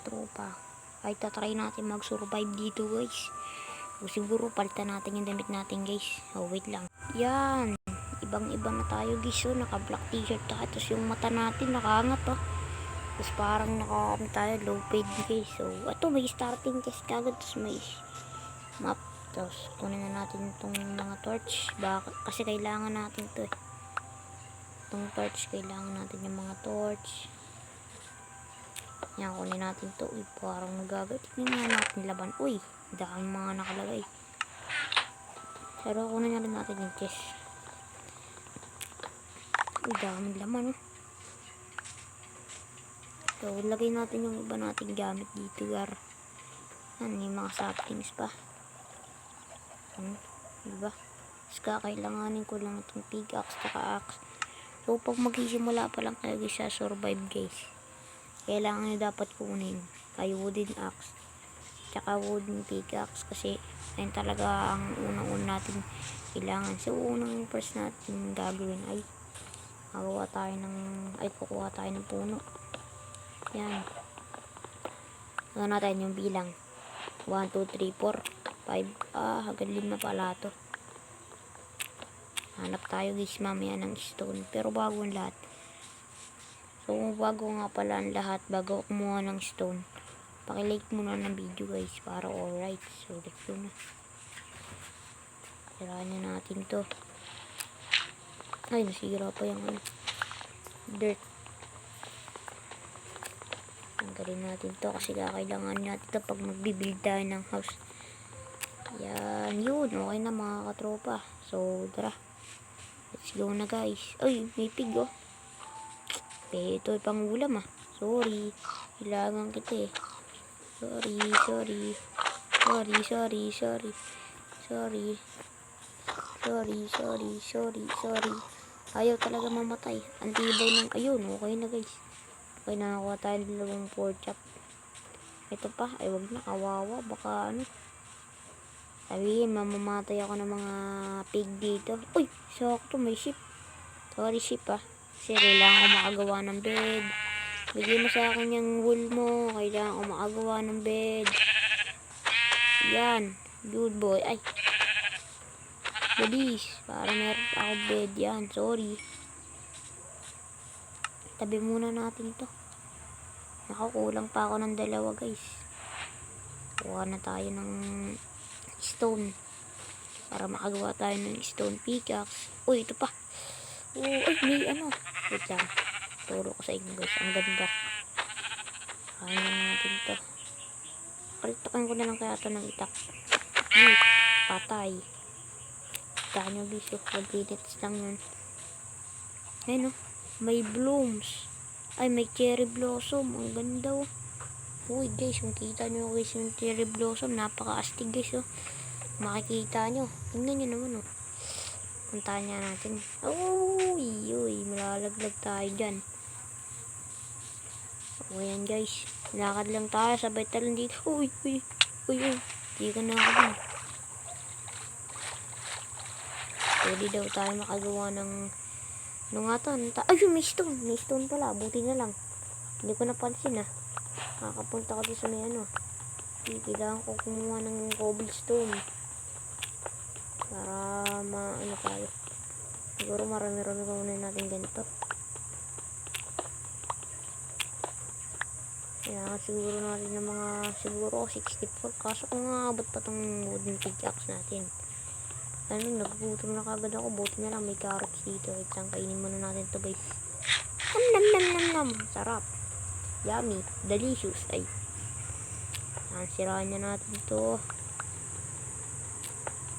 katropa. Ay tatry natin mag-survive dito guys. O siguro palitan natin yung damit natin guys. Oh wait lang. Yan. Ibang iba na tayo guys. So naka black t-shirt tayo. Tapos yung mata natin nakaangat oh. Tapos parang naka tayo low fade guys. So ito may starting test kagad. Tapos may map. Tapos kunin na natin itong mga torch. Kasi kailangan natin to eh. Itong torch. Kailangan natin yung mga torch. Yan, kunin natin to. Uy, parang nagagay. Tingnan natin laban. Uy, dami mga nakalagay. Pero kunin na rin natin yung chest. Uy, daming laman, oh. So, lagay natin yung iba nating gamit dito, gar. Yan, yung mga saplings pa. Diba? Tapos kakailanganin ko lang itong pickaxe, tsaka axe. So, pag magsisimula pa lang kayo guys sa survive, guys. Kailangan nyo dapat kunin ay wooden axe tsaka wooden pickaxe kasi ayun talaga ang unang-una natin kailangan. So unang first natin gagawin ay kukuha tayo ng puno. Yan, gawin natin yung bilang 1, 2, 3, 4, 5 hanggang 5 pala to. Hanap tayo guys mamaya ng stone, pero bago ang lahat. So, bago nga pala ang lahat, bago kumuha ng stone, pakilike muna ng video guys, para alright. So, like yun na. Sirahan na natin to. Ay, nasira pa yung dirt. Tanggalin natin to kasi kakailangan natin to pag magbibuild tayo ng house. Yan, yun. Okay na mga katropa. So, tara. Let's go na guys. Ay, may pig oh. Ito pang ulam ah. Sorry. Kailangan kita eh. Sorry. Ayaw talaga mamatay. Ang tibay ng ayun. Okay na guys. Okay na, nakuha tayo ng 4 chop. Ito pa. Ay wag na. Kawawa. Baka ano. Sabihin mamamatay ako ng mga pig dito. Uy. Sakto may sheep. Sorry sheep ah. Kasi kailangan ko makagawa ng bed. Bigay mo sa akin yung wool mo. Kailangan ko makagawa ng bed. Yan. Good boy. Ay. Bilis. Para meron pa ako bed. Yan. Sorry. Tabi muna natin to. Nakakulang pa ako ng 2 guys. Kuha na tayo ng stone. Para makagawa tayo ng stone pickaxe. Uy, ito pa. Oh, ay, may ano. Wait lang. Turo ko sa inyo guys. Ang ganda. Kaya natin to. Palitakan ko na lang kaya to ng itak. Patay. Kaya nyo guys. 1 minutes lang yun. Ayun oh. May blooms. Ay, may cherry blossom. Ang ganda oh. Uy guys, kung kita nyo guys yung cherry blossom. Napaka-astig guys oh. Makikita nyo. Tingnan nyo naman oh. Puntahan niya natin. Uy, malalaglag tayo dyan. O yan guys. Lakad lang tayo. Sabay talang dito. Uy. Hindi ka na ako dun. Pwede daw tayo makagawa ng ano nga to? Ay, may stone. May stone pala. Buti na lang. Hindi ko napansin ah. Nakakapunta ko dito sa may ano. Kailangan ko kumuha ng cobblestone. Para maano tayo. Siguro marami-rami kunin natin ganito. Kailangan siguro natin ng mga siguro 64. Kaso kung aabot pa tong wooden pickaxe natin. Ano, nagugutom na kagad ako. Buti na lang may carrots dito. Isang kainin muna natin to guys. Nam. Sarap. Yummy. Delicious. Ay. Sirahan na natin to.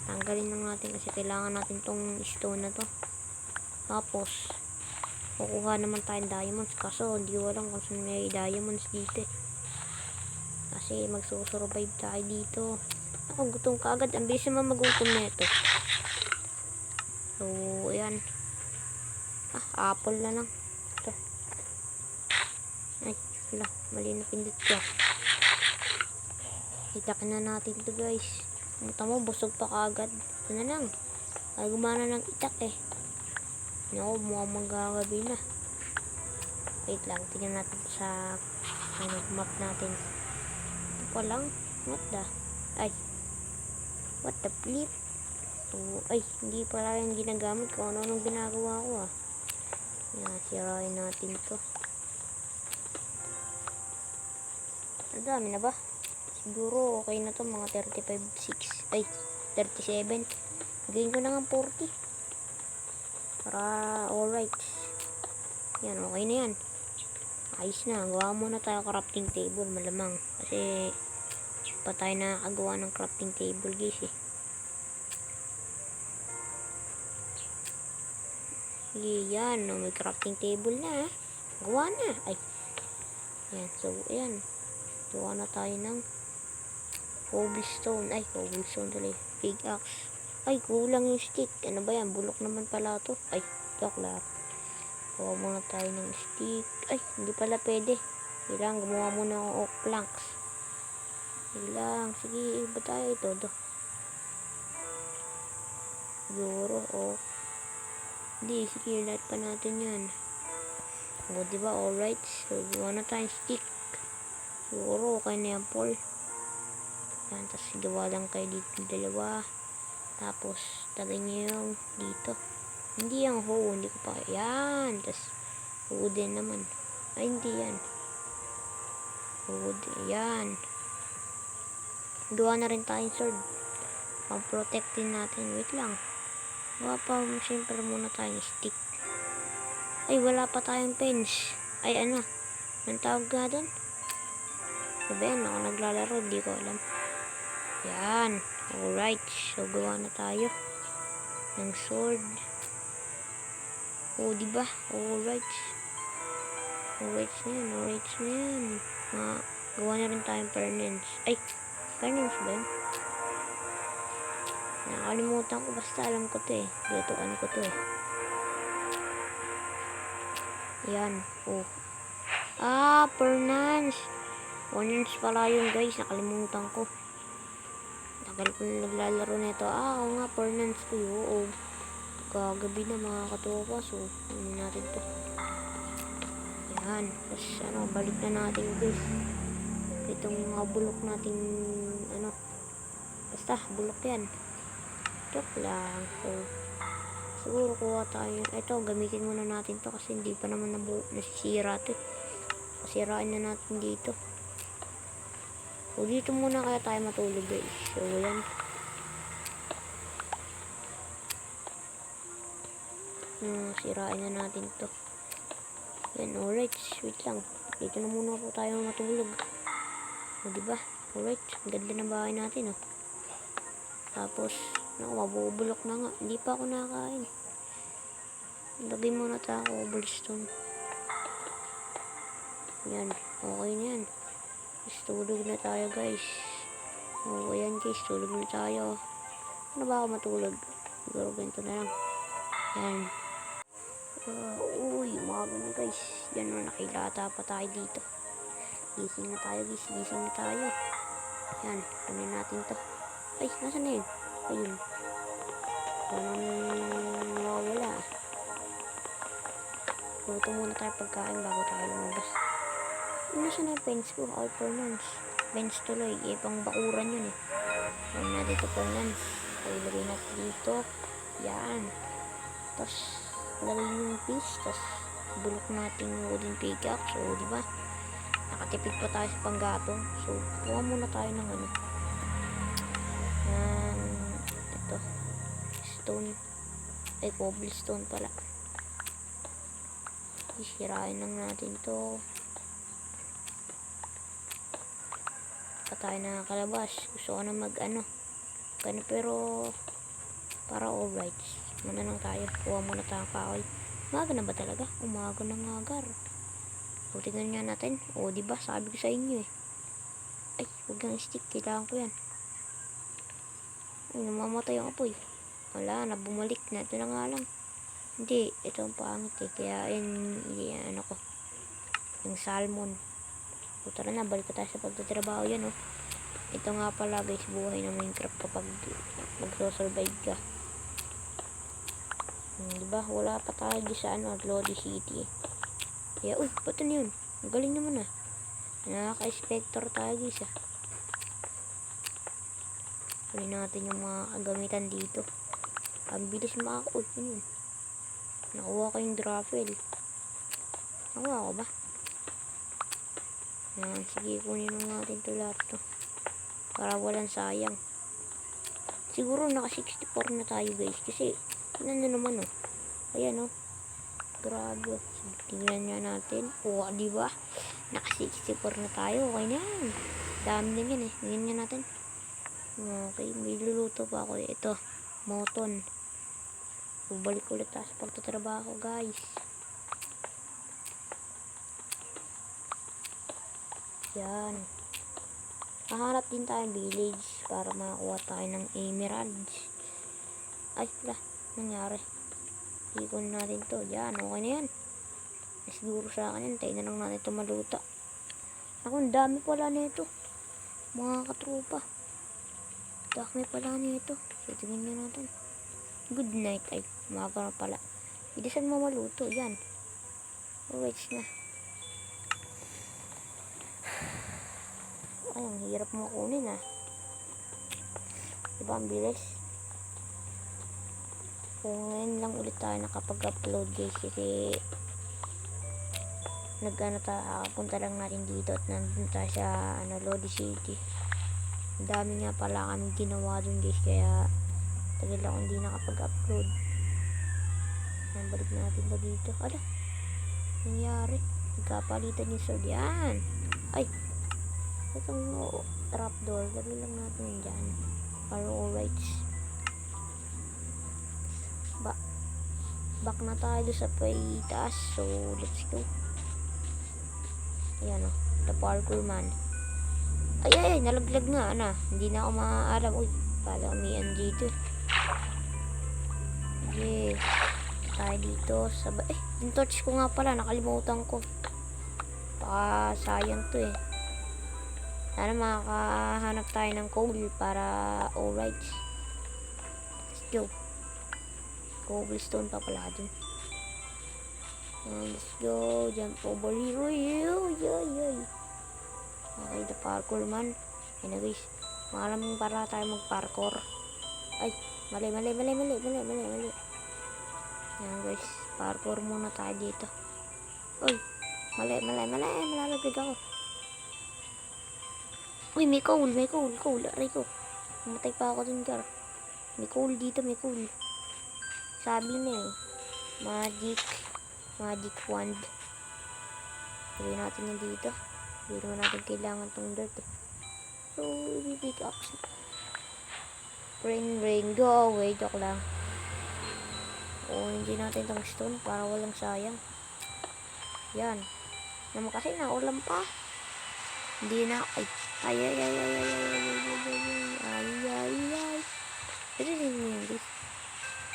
Tanggalin lang natin kasi kailangan natin tong stone na to. Tapos kukuha naman tayong diamonds. Kaso hindi ko alam kung saan may diamonds dito kasi magsusurvive tayo dito. Ako gutom ka agad. Ang bilis naman magutom na ito. So ayan. Apple na lang ito. Ay wala. Mali na pindot ko. Itakin na natin to guys. Punta mo, busog pa kaagad. Ito na lang. Ay, gumana ng itak eh. Naku, mukhang magagabi na. Wait lang, tingnan natin sa Ano, map natin. Ito pa lang. Ay, what the flip? Ay, hindi pala yung ginagamit ko. Ano nung ginagawa ko Yan, sirain natin to. Ang dami na ba? Siguro okay na to, mga 35, 6. Ay, 37. Gain ko na nga 40. Para alright. Yan, okay na yan. Ayos na. Gawa muna tayo crafting table, malamang. Kasi pa tayo nakakagawa ng crafting table, guys Yan, may crafting table na. Gawa na. Ay. Yan, so ayan. Gawa na tayo ng cobblestone. Ay, cobblestone tuloy. Big axe. Ay, kulang yung stick. Ano ba yan? Bulok naman pala to. Ay, joke lang. Gawa muna tayo ng stick. Ay, hindi pala pwede. Kailangan gumawa muna ng oak planks. Sige, iba tayo ito. Siguro, Hindi, sige, light pa natin yan. Diba, alright. So, gawa na tayong stick. Siguro, okay na yan, Paul. Yan, tapos gawa lang kayo dito dalawa. Tapos, tagay nyo yung dito. Hindi yung hoe, hindi ko pa. Yan, tapos, wooden naman. Ay, hindi yan. Wooden, yan. Gawa na rin tayong sword. Pang-protect din natin. Wait lang. Gawa pa, siyempre muna tayong stick. Ay, wala pa tayong fence. Ay, ano? Anong tawag nga doon? Sabi yan, ako naglalaro. Hindi ko alam. Yan. Alright. So, gawa na tayo ng sword. Diba? Alright. Alright na yan. Alright na yan. Gawa na rin tayong furnace. Ay, furnace ba yun? Nakalimutan ko, basta alam ko to lutuan ko to yan. Furnace pala yun, guys. Nakalimutan ko. Tagal ko na naglalaro nito. Oo nga, furnace ko yun. Kagabi na mga katopa. So, ano natin to. Yan. Tapos, balik na natin, guys. Itong mga bulok natin, basta, bulok yan. Joke lang. So, siguro kuha tayo. Ito, gamitin muna natin to kasi hindi pa naman nasisira to. Sirain na natin dito. So, dito muna kaya tayo matulog, guys. So, yan. Sirain na natin to. Yan, alright. Wait lang. Dito na muna po tayo matulog. Diba? Alright. Ganda na bahay natin, Tapos, mabubulok na nga. Hindi pa ako nakakain. Lagay muna tayo cobblestone. Yan. Okay na yan. Tulog na tayo, guys. Ayan, guys. Tulog na tayo. Ano ba ako matulog? Siguro ganito na lang. Yan. Umaga na, guys. Yan, nakilata pa tayo dito. Gising na tayo, guys. Gising na tayo. Yan. Kunin natin to. Ay, nasan na yun? Ayun. Nawawala. Luto muna tayo pagkain bago tayo lumabas. Nasaan na yung fence ko? Furnace. Fence tuloy. Pang bakuran yun Huwag na dito furnace. Ilagay natin dito. Yan. Tapos, lagay yung piece. Tapos, bulok natin yung wooden pickaxe. So, diba? Nakatipid pa tayo sa panggatong. So, kuha muna tayo ng ito stone cobblestone pala. Isirain lang natin to. Patay na kalabas. Gusto ko na pero para alright muna lang tayo. Kuha muna tayo kahoy. Umaga na ba talaga? Umaga na ngagar. So, tingnan nga natin. Diba? Sabi ko sa inyo ay, huwag kang stick. Kailangan ko yan. Ay, namamatay ang apoy. Wala na, bumalik na. Ito na nga lang. Hindi, ito ang pangit Kaya, yan ko. Yung salmon. So, tara na, balik tayo sa pagtatrabaho yan, Ito nga pala, guys, buhay ng Minecraft kapag magso-survive ka. Diba? Wala pa tayo sa Lodi City. Kaya, ba't ano yun? Ang galing naman Nakaka-spector tayo guys ah. Kunin natin yung mga kagamitan dito. Ang bilis makakuha. Yun. Nakuha ko yung Draffel. Nakuha ko ba? Yan, sige, kunin natin ito lahat to. Para walang sayang. Siguro naka 64 na tayo guys. Kasi, tingnan nyo naman oh. Ayan oh. Grabe. Tingnan nyo natin. Oo, diba? Naka 64 na tayo. Okay na yan. Dami din yan eh. Tingnan nyo natin. Okay, may luluto pa ako eh. Ito, moton. Balik ulit sa pagtatrabaho guys. Yan. Mahanap din tayo village para makakuha tayo ng emeralds. Ay, wala. Nangyari. Ikon natin to. Yan, okay na yan. Siguro sa akin yan. Tayo na lang natin ito maluto. Ako, ang dami pala nito. Mga katrupa. Dami pala nito. So, tingnan nyo natin. Good night. Ay, umaga na pala. Ibisan mo maluto. Yan. Oh, wait na. Ay, ang hirap mo kunin ah. Diba ang bilis? Kung ngayon lang ulit tayo nakapag-upload guys. Kasi punta lang natin dito at nandun tayo sa Lodi City. Ang dami nga pala kami ginawa dun guys. Kaya tagal ako hindi nakapag-upload. Balik natin ba dito? Ala, nangyari? Nagkapalitan yung sword. Yan. Ay, itong trapdoor. Lagay lang natin dyan. Para alright. Back na tayo sa taas. So, let's go. Ayan o. The parkour man. Ay, nalaglag nga. Ano? Hindi na ako maalam. Uy, pala umian dito. Okay. Tayo dito sa yung torch ko nga pala nakalimutan ko. Baka sayang to eh. Sana makakahanap tayo ng coal para alright. Let's go. Cobblestone pa pala dun. Let's go. Jump over here. Yay. Okay, the parkour man. Ayun na guys. Maraming para tayo mag parkour. Ay, mali. Yan guys, parkour muna tayo dito. Uy, mali, malalaglag ako. Uy, may coal. Aray ko. Mamatay pa ako dun, gar. May coal dito, may coal. Sabi na eh. Magic wand. Gawin natin yan dito. Hindi naman natin kailangan tong dirt eh. So, pickaxe. Rain, go away. Joke lang. Hindi natin itong stone para walang sayang. Yan. Naman kasi naulam pa. Hindi na. Ay. Ito din yun guys.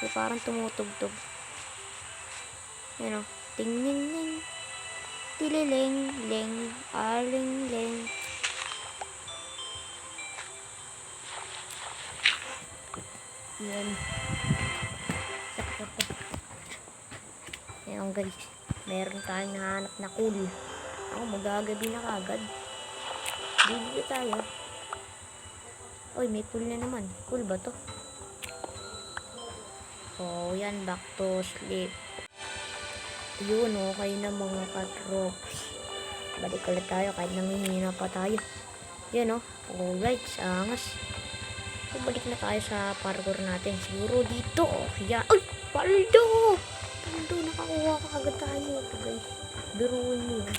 Parang tumutugtog. Yan o. Ting-ning-ning. Tililing-ling. Aling-ling. Yan. Ayan guys, meron tayong nahanap na coal. Ako magagabi na kagad. Dito tayo. Uy, may coal na naman. Coal ba to? Oh, yan, back to sleep. Yun, okay na mga katrops. Balik ulit tayo kahit namihina pa tayo. Yan alright, angas. So, balik na tayo sa parkour natin. Siguro dito. Yan. Uy, paldo! Nakakuha ka agad tayo. Guys, biruin nyo yun.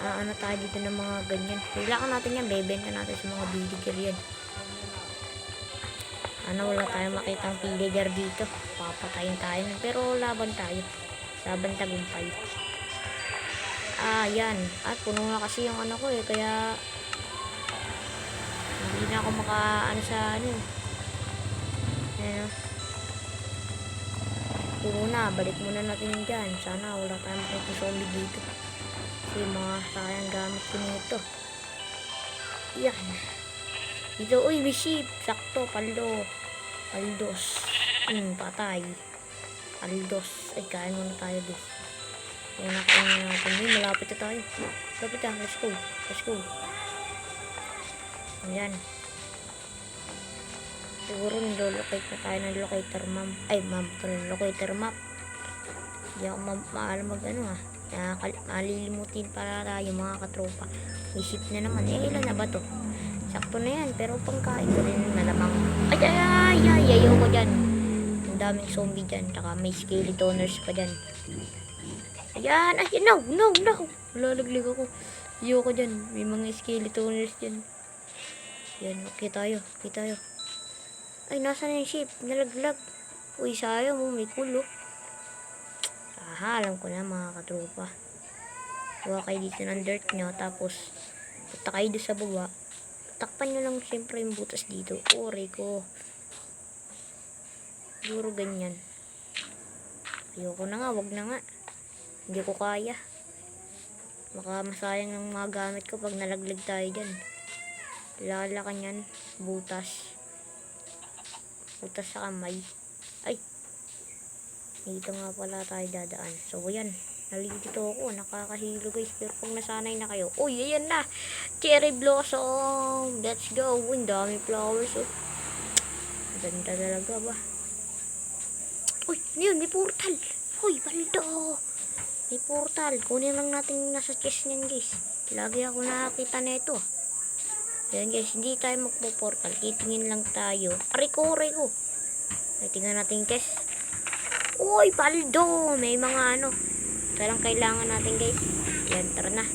Ano tayo dito ng mga ganyan. Kailangan natin yan. Bebenta natin sa mga villager yan. Wala tayong makitang villager dito. Papatayin tayo. Pero laban tayo. Laban tagumpay. Yan. At puno na kasi yung ano ko eh. Kaya hindi na ako sa ano. Ayan. Muna, balik muna natin yun dyan. Sana wala tayong makikita zombie dito. Kasi mga sayang gamit ko nito. Yan. Dito, uy, may sheep. Sakto, paldos. Patay. Paldos. Ay, kain muna tayo guys. Una ko natin. Malapit na tayo. Malapit na. Let's go. Let's go. Ayan. Siguro nilolocate na tayo ng locator map. Ay, map. Locator map. Hindi ako maalam mag ano ah. Malilimutin para tayo mga katropa. Isip na naman. Ilan na ba to? Sakto na yan. Pero pangkain ko rin malamang. Ay! Ayaw ko dyan. Ang daming zombie dyan. Tsaka may skeletoners pa dyan. Ayan! Ay! No! Lalaglig ako. Ayaw ko dyan. May mga skeletoners dyan. Yan. Okay tayo. Ay! Nasa na yung ship? Nalaglag. Uy! Sayang mo. May kulo. Alam ko na mga katropa. Huwa kayo dito ng dirt nyo. Tapos punta kayo doon sa baba. Takpan nyo lang siyempre yung butas dito. Ore ko. Siguro ganyan. Ayoko na nga. Wag na nga. Hindi ko kaya. Baka masayang ng mga gamit ko pag nalaglag tayo dyan. Lalakan yan. Butas sa kamay. Ay. Dito nga pala tayo dadaan. So, ayan. Nalilito ako. Nakakahilo guys. Pero kung nasanay na kayo. Uy, ayan na. Cherry blossom. Let's go. Ang dami flowers. Oh. Ganda talaga ba? Uy, yun. May portal. Uy, baldo. May portal. Kunin lang natin nasa chest niyan guys. Lagi ako nakakita na ito. Ayan guys. Hindi tayo magpo-portal. Titingin lang tayo. Aray ko. Ay, tingnan natin guys. Uy, paldo! May mga ano. Parang kailangan natin guys. Yan, tara na.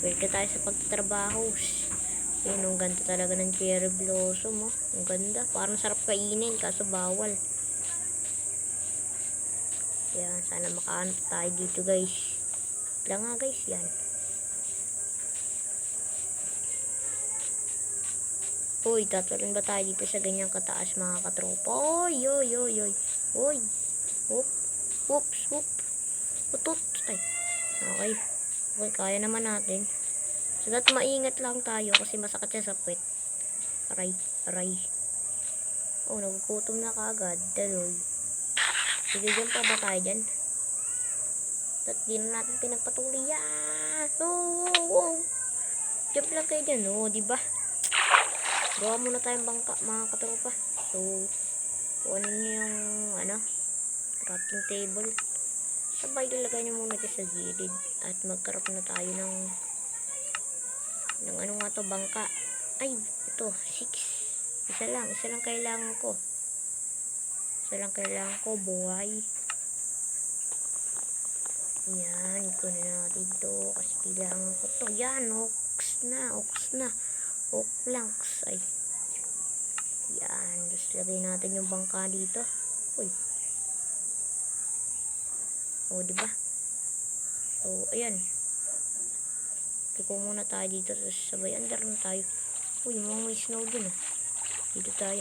Pwede tayo sa pagtatrabaho. Yan, ang ganda talaga ng cherry blossom. Oh. Ang ganda. Parang sarap kainin. Kaso bawal. Yan, sana makaano tayo dito guys. Lang nga guys, yan. Uy, tatalan ba tayo dito sa ganyang kataas mga katropa? Oy. Uy. Whoops. Utot. Ay. Okay. Okay, kaya naman natin. So that maingat lang tayo kasi masakit siya sa puwet. Aray. Oh, nagugutom na kaagad. Daloy. Sige, dyan pa ba tayo dyan? At di na natin pinagpatuloy yan. Oh. Jump lang kayo dyan. Oh, diba? Gawa muna tayong bangka mga katropa. So, kunin nyo yung crafting table. Sabay ilagay nyo muna sa gilid. At magkarap na tayo ng ano nga to, bangka. Ay, ito, 6. Isa lang kailangan ko. Buhay. Yan, kunin natin to. Kasi kailangan ko to. Yan, ox na. Oak planks. Ay. Yan, just lagay natin yung bangka dito. Uy. O, diba? So, ayan. Liko muna tayo dito. Tapos sabay under na tayo. Uy, may snow dun ah. Dito tayo.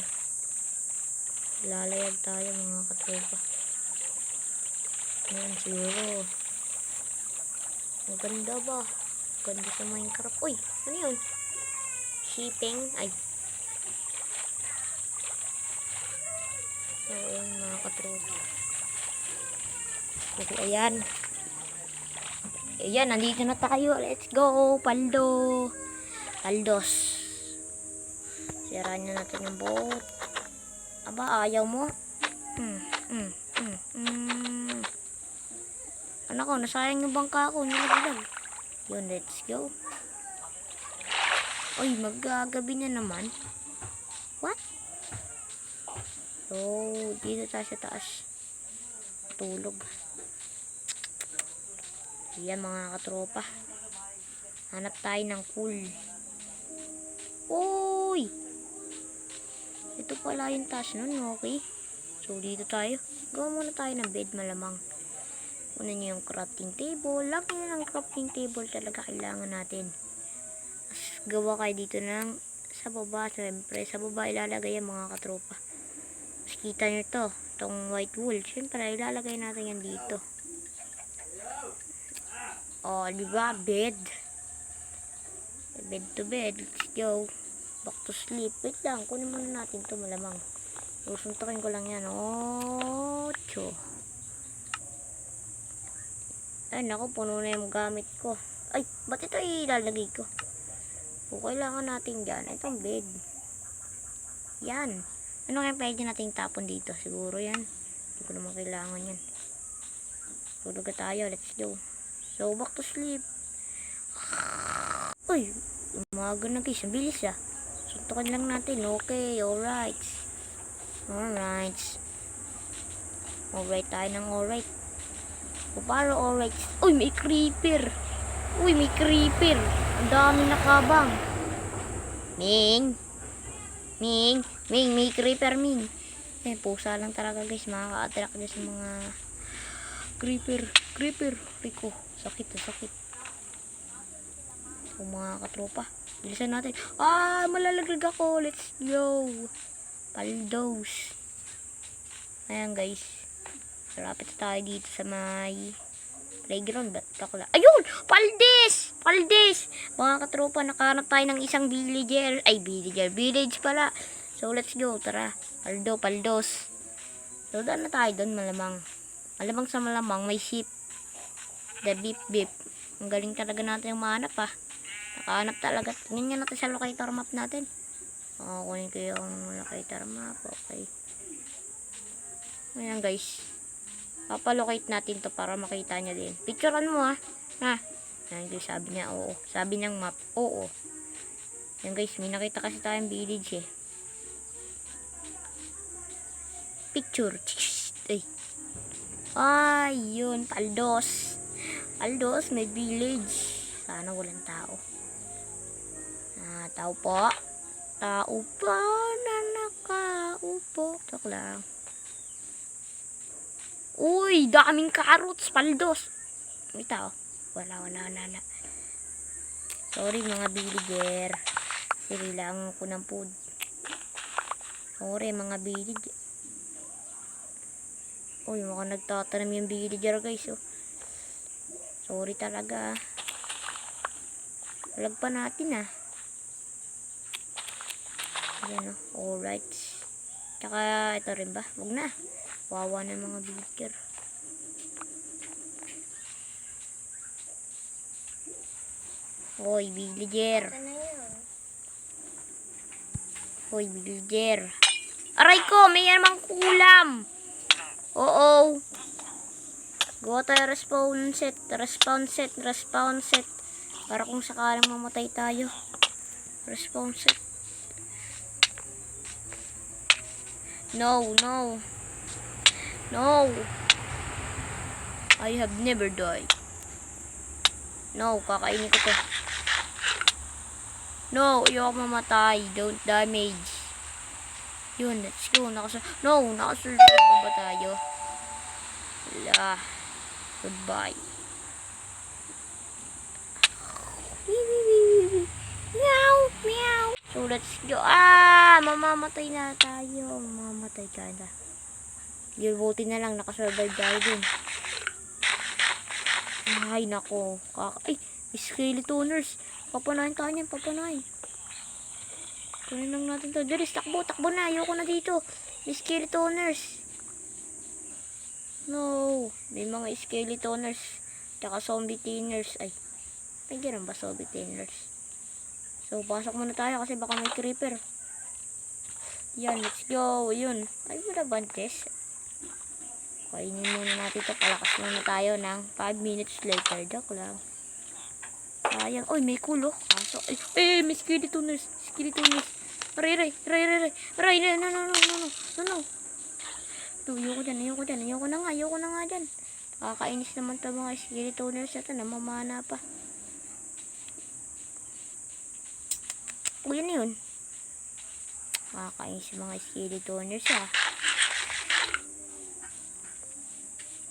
Lalayag tayo mga katropa. Ayan, siguro. Ang ganda ba? Ganda sa Minecraft. Uy, ano yun? Shipping. Ay. So, ayan mga katropa. Okay, ayan. Ayan, nandito na tayo. Let's go, Paldos. Sirahan na natin yung boat. Aba, ayaw mo? Anak ko, nasayang yung bangka ko. Nilaglag. Yun, let's go. Uy, maggagabi na naman. What? So, dito tayo sa taas. Tulog. Yan mga katropa. Hanap tayo ng cool. Uy! Ito pala yung taas nun, okay? So, dito tayo. Gawa muna tayo ng bed malamang. Una nyo yung crafting table. Laki na ng crafting table talaga kailangan natin. As gawa kayo dito ng sa baba. Siyempre, sa baba ilalagay yung mga katropa. Mas kita nyo to. Itong white wool. Siyempre, ilalagay natin yan dito. Oh, diba? Bed to bed. Let's go. Back to sleep. Wait lang. Kunin muna natin to malamang. Susuntukin ko lang yan. 8. Ay, naku, puno na yung gamit ko. Ay, ba't ito ilalagay ko? Kung kailangan natin dyan, itong bed. Yan. Ano kaya pwede natin tapon dito? Siguro yan. Hindi ko naman kailangan yan. Tulog na tayo. Let's go. So, back to sleep. Uy, umaga na guys. Ang bilis ah. Suntukan lang natin. Okay, alright. Alright. Alright tayo ng alright. O para alright. Uy, may creeper. Uy, may creeper. Ang dami nakabang. Ming. Ming. Ming, may creeper, Ming. Eh, pusa lang talaga guys. Makaka-attract niya sa mga creeper. Creeper. Rico. Sakit na sakit. So, mga katropa. Bilisan natin. Ah, malalaglag ako. Let's go. Paldos. Ayan guys. Lapit tayo dito sa may playground. Ayun! Paldes! Paldes! Mga katropa, nakahanap tayo ng isang villager. Ay, villager. Village pala. So, let's go. Tara. Paldos. So, daan na tayo doon malamang. Malamang sa malamang, may sheep. The beep beep. Ang galing talaga natin yung mahanap ah. Nakahanap talaga. Tingnan natin sa locator map natin. Kunin ko yung locator map. Okay. Ayan guys. Papalocate natin to para makita niya din. Picturean mo ah. Ha? Ayan guys, sabi niya oo. Sabi niyang map. Oo. Ayan guys, may nakita kasi tayong village eh. Picture. Ay, yun. Paldos. Paldos, may village. Sana walang tao. Tao po. Tao po na nakaupo. Tok lang. Uy, daming carrots. Paldos. May tao. Wala. Sorry mga villager. Kailangan ko ng food. Sorry mga villager. Uy, mukhang nagtatanim yung villager guys. Oh. Sorry talaga. Alag pa natin ah. Ayan oh. Alright. Tsaka ito rin ba? Huwag na. Wawa na mga villager. Hoy, villager. Hoy, villager. Aray ko, may namang kulam. Oo. Go tayo respawn set. Para kung sakalang mamatay tayo. Respawn set. No. I have never died. No, kakainin ko to. No, ayoko mamatay. Don't damage. Yun, let's go. Nakasurvive pa ba tayo? Wala. Goodbye. Meow. So, let's go. Mamamatay na tayo. Mamamatay ka na. Yun, buti na lang. Nakasurvive tayo dun. Ay, nako. Ay, skeletoners. Papanahin tayo yan. Kunin lang natin to. Diris, takbo na. Ayoko na dito. May skeletoners. No. May mga skeletoners. Tsaka zombie tainers. Ay, ganun ba zombie tainers? So, pasok muna tayo kasi baka may creeper. Yan, let's go. Yun. Ay, wala bantes. Kainin muna natin ito. Palakas muna tayo ng 5 minutes later. Joke lang. Sayang. Uy, may kulo. Kaso, may skeletoners. Aray. No. Ayoko na nga dyan. Kakainis naman ito mga skeletoners na ito. Namamana pa. Uy, yun yun. Kakainis mga skeletoners ah.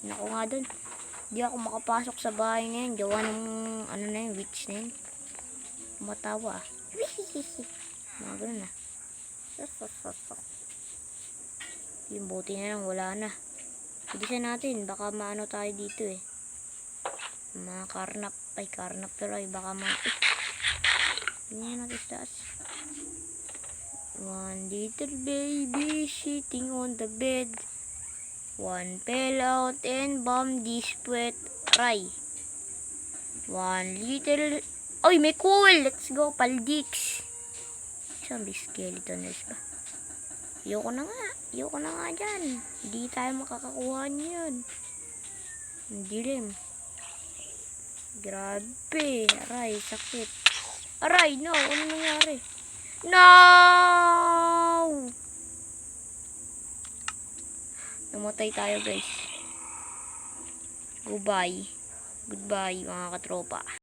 Naku nga dun. Di ako makapasok sa bahay na yun. Gawa ng ano na yun, witch na yun. Matawa ah. Mga ganun ah. Yung buti na lang, wala na. Bilisan natin, baka maano tayo dito eh. Mga karnap. Pero baka tingnan natin sa taas. One little baby sitting on the bed. One fell out and bombed this sweat. Aray. One little... Oy, may cool! Let's go, Paldix! Zombie skeletoners ba? Ayoko na nga. Ayoko na nga dyan. Hindi tayo makakakuha niyan. Ang dilim. Grabe. Aray, sakit. Aray, no. Ano nangyari? No! Namatay tayo, guys. Goodbye. Goodbye, mga katropa.